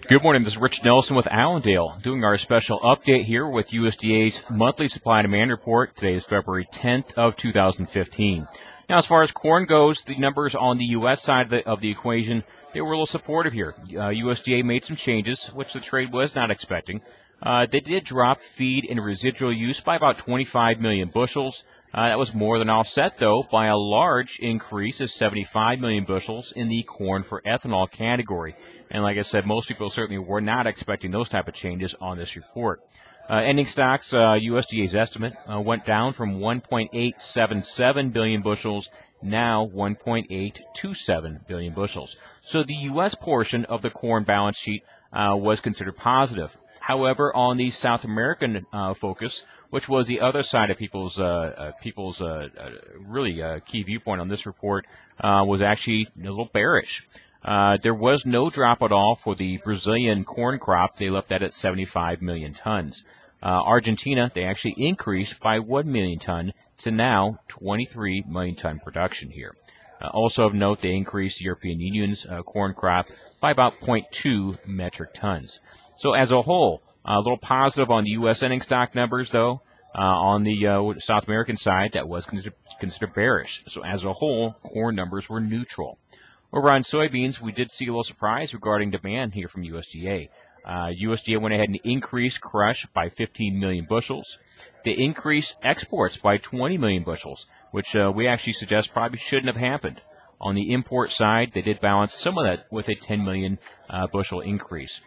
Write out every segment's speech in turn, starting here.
Good morning, this is Rich Nelson with Allendale, doing our special update here with USDA's monthly supply and demand report. Today is February 10th of 2015. Now, as far as corn goes, the numbers on the U.S. side of the equation, they were a little supportive here. USDA made some changes, which the trade was not expecting. They did drop feed and residual use by about 25 million bushels. That was more than offset, though, by a large increase of 75 million bushels in the corn for ethanol category. And like I said, most people certainly were not expecting those type of changes on this report. Ending stocks, USDA's estimate went down from 1.877 billion bushels, now 1.827 billion bushels. So the U.S. portion of the corn balance sheet was considered positive. However, on the South American focus, which was the other side of people's really key viewpoint on this report, was actually a little bearish. There was no drop at all for the Brazilian corn crop. They left that at 75 million tons. Argentina, they actually increased by 1 million ton to now 23 million ton production here. Also of note, they increased the European Union's corn crop by about 0.2 metric tons. So as a whole, a little positive on the U.S. ending stock numbers, though. On the South American side, that was considered bearish. So as a whole, corn numbers were neutral. Over on soybeans, we did see a little surprise regarding demand here from USDA. USDA went ahead and increased crush by 15 million bushels. They increased exports by 20 million bushels, which we actually suggest probably shouldn't have happened. On the import side, they did balance some of that with a 10 million bushel increase.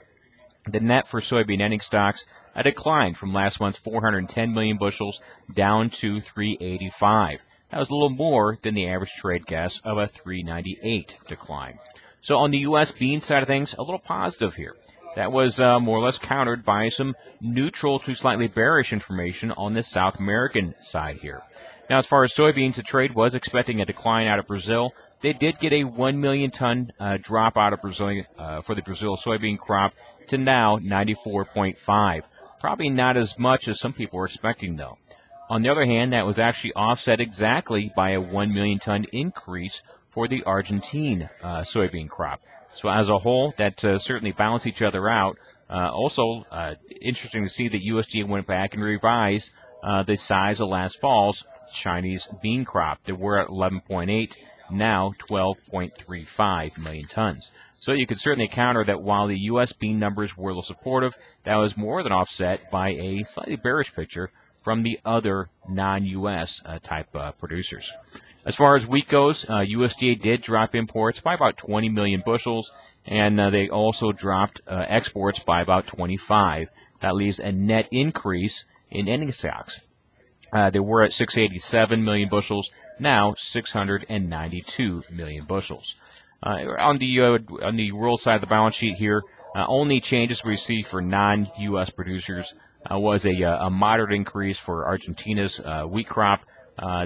The net for soybean ending stocks declined from last month's 410 million bushels down to 385. That was a little more than the average trade guess of a 398 decline. So on the U.S. bean side of things, a little positive here. That was more or less countered by some neutral to slightly bearish information on the South American side here. Now, as far as soybeans, the trade was expecting a decline out of Brazil. They did get a 1 million ton drop out of Brazil for the Brazil soybean crop to now 94.5. Probably not as much as some people were expecting, though. On the other hand, that was actually offset exactly by a 1 million ton increase for the Argentine soybean crop. So as a whole, that certainly balanced each other out. Also, interesting to see that USDA went back and revised the size of last fall's Chinese bean crop. They were at 11.8, now 12.35 million tons. So you could certainly counter that while the U.S. bean numbers were a little supportive, that was more than offset by a slightly bearish picture from the other non-U.S. type producers. As far as wheat goes, USDA did drop imports by about 20 million bushels, and they also dropped exports by about 25. That leaves a net increase in ending stocks. They were at 687 million bushels, now 692 million bushels. On the world side of the balance sheet here, only changes we see for non-U.S. producers was a moderate increase for Argentina's wheat crop.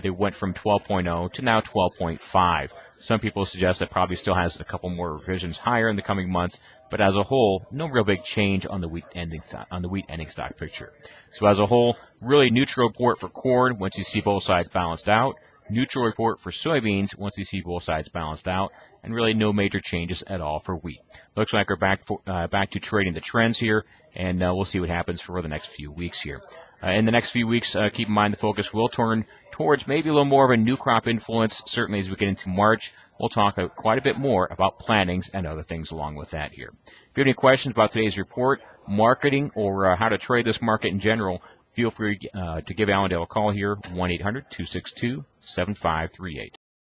They went from 12.0 to now 12.5. Some people suggest that probably still has a couple more revisions higher in the coming months, but as a whole, no real big change on the wheat ending stock picture. So as a whole, really neutral report for corn once you see both sides balanced out. Neutral report for soybeans once you see both sides balanced out, and really no major changes at all for wheat. Looks like we're back to trading the trends here, and we'll see what happens for the next few weeks here. In the next few weeks, keep in mind the focus will turn towards maybe a little more of a new crop influence. Certainly as we get into March, we'll talk quite a bit more about plantings and other things along with that here. If you have any questions about today's report, marketing, or how to trade this market in general, feel free to give Allendale a call here, 1-800-262-7538.